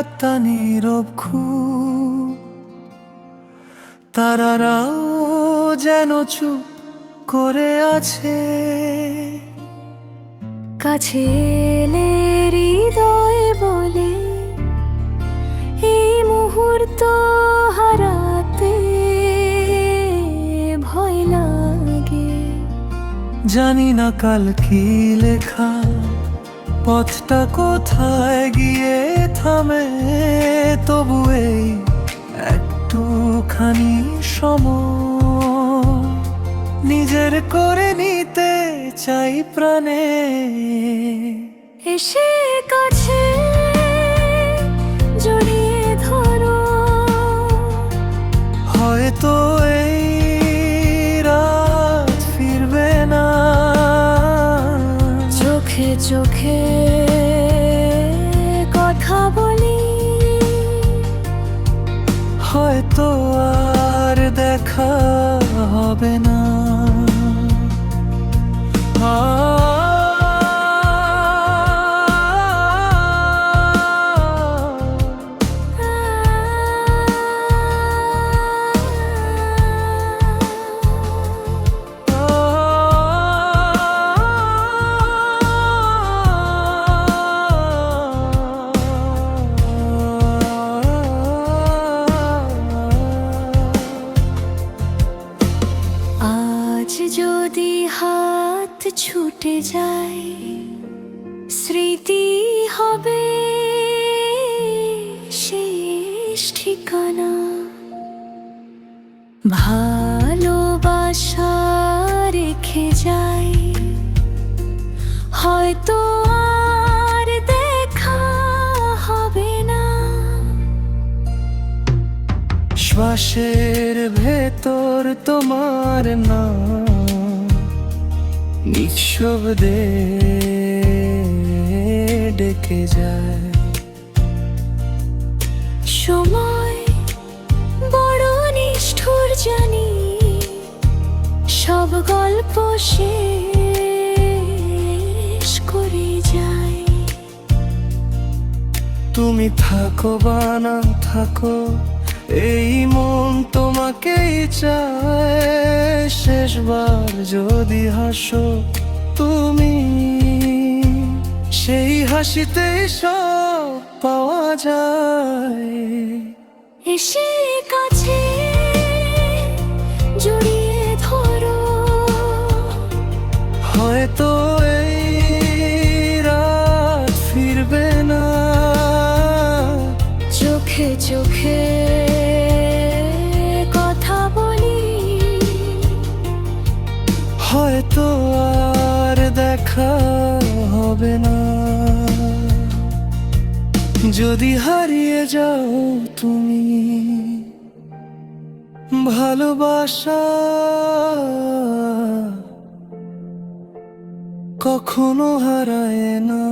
আত্মা নীরব খুব, তারারাও যেন চুপ করে আছে। কাছে এলে হৃদয় বলে এই মুহূর্ত হারাতে ভয় লাগে। জানি না কাল কি লেখা, পথটা কোথায় গিয়ে থামে, তবু এই একটুখানি সময় নিজের করে নিতে চাই প্রাণে। এসে কাছে জড়িয়ে ধরো, হয়তো এই রাত ফিরবে না। চোখে চোখে কথা বলি, হয়তো আর দেখা হবে না। আজ যদি হাত ছুটে যায়, স্মৃতি হবে শেষ ঠিকানা। ভালোবাসা রেখে যাই, হয়তো আর দেখা হবে না। শ্বাসের ভেতর তোমার নাম নিঃশব্দে ডেকে যায়। সময় বড় নিষ্ঠুর জানি, সব গল্প শেষ করে যাই। তুমি থাকো বা না থাকো, এই মন তোমাকেই চায়। শেষবার যদি হাসো তুমি, সেই হাসিতেই সব পাওয়া যায়। এসে কাছে জড়িয়ে ধরো, হয়তো এই রাত ফিরবে না। চোখে চোখে কথা বলি, হয়তো আর দেখা হবে না। যদি হারিয়ে যাও তুমি, ভালোবাসা কখনো হারায় না।